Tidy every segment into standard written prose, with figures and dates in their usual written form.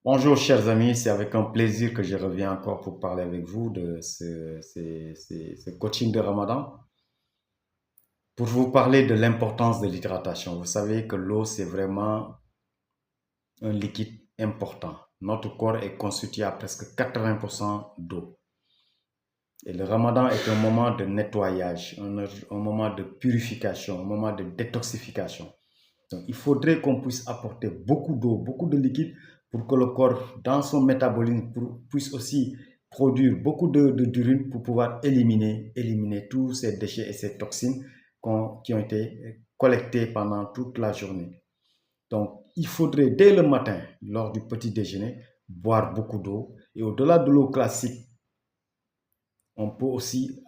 Bonjour chers amis, c'est avec un plaisir que je reviens encore pour parler avec vous de ce coaching de Ramadan. Pour vous parler de l'importance de l'hydratation. Vous savez que l'eau, c'est vraiment un liquide important. Notre corps est constitué à presque 80% d'eau. Et le Ramadan est un moment de nettoyage, un moment de purification, un moment de détoxification. Donc, il faudrait qu'on puisse apporter beaucoup d'eau, beaucoup de liquide pour que le corps, dans son métabolisme, puisse aussi produire beaucoup d'urine pour pouvoir éliminer tous ces déchets et ces toxines qui ont été collectés pendant toute la journée. Donc, il faudrait dès le matin, lors du petit déjeuner, boire beaucoup d'eau. Et au-delà de l'eau classique, on peut aussi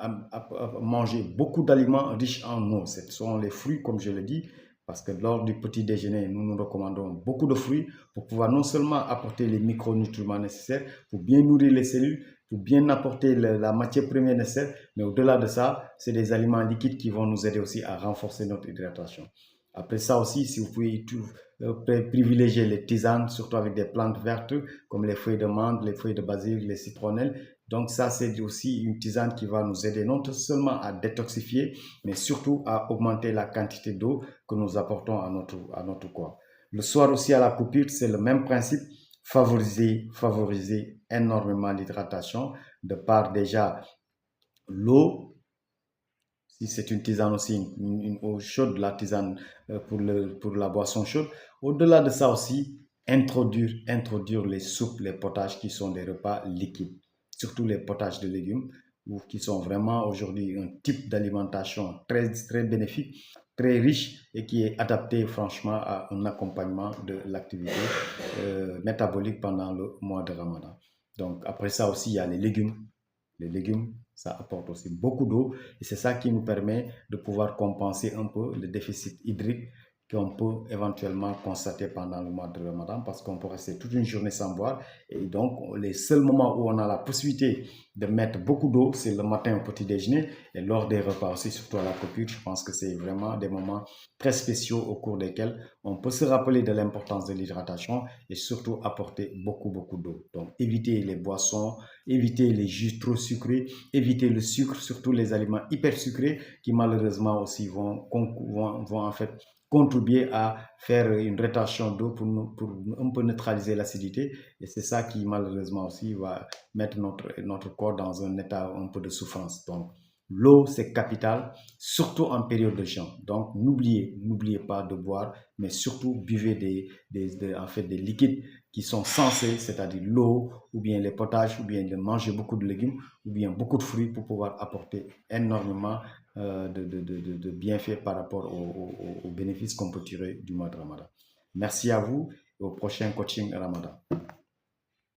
manger beaucoup d'aliments riches en eau. Ce sont les fruits, comme je l'ai dit, parce que lors du petit déjeuner, nous nous recommandons beaucoup de fruits pour pouvoir non seulement apporter les micronutriments nécessaires, pour bien nourrir les cellules, pour bien apporter la matière première nécessaire, mais au-delà de ça, c'est des aliments liquides qui vont nous aider aussi à renforcer notre hydratation. Après ça aussi, si vous pouvez privilégier les tisanes, surtout avec des plantes vertes comme les feuilles de menthe, les feuilles de basilic, les citronnelles. Donc ça, c'est aussi une tisane qui va nous aider non seulement à détoxifier, mais surtout à augmenter la quantité d'eau que nous apportons à notre corps. Le soir aussi à la coupure, c'est le même principe, favoriser énormément l'hydratation de par déjà l'eau. Si c'est une tisane aussi, une eau chaude, la tisane pour la boisson chaude. Au-delà de ça aussi, introduire les soupes, les potages qui sont des repas liquides, surtout les potages de légumes, ou qui sont vraiment aujourd'hui un type d'alimentation très bénéfique, très riche et qui est adapté franchement à un accompagnement de l'activité métabolique pendant le mois de Ramadan. Donc après ça aussi, il y a les légumes. Les légumes, ça apporte aussi beaucoup d'eau et c'est ça qui nous permet de pouvoir compenser un peu le déficit hydrique qu'on peut éventuellement constater pendant le mois de Ramadan parce qu'on peut rester toute une journée sans boire. Et donc, les seuls moments où on a la possibilité de mettre beaucoup d'eau, c'est le matin au petit déjeuner et lors des repas aussi, surtout à la coupure. Je pense que c'est vraiment des moments très spéciaux au cours desquels on peut se rappeler de l'importance de l'hydratation et surtout apporter beaucoup d'eau. Donc, éviter les boissons, éviter les jus trop sucrés, éviter le sucre, surtout les aliments hyper sucrés qui malheureusement aussi vont en fait contribuer à faire une rétention d'eau pour un peu neutraliser l'acidité. Et c'est ça qui malheureusement aussi va mettre notre corps dans un état un peu de souffrance. Donc, l'eau, c'est capital, surtout en période de jeûne. Donc, n'oubliez pas de boire, mais surtout buvez en fait, des liquides qui sont censés, c'est-à-dire l'eau, ou bien les potages, ou bien de manger beaucoup de légumes, ou bien beaucoup de fruits pour pouvoir apporter énormément de bienfaits par rapport aux bénéfices qu'on peut tirer du mois de Ramadan. Merci à vous et au prochain coaching Ramadan.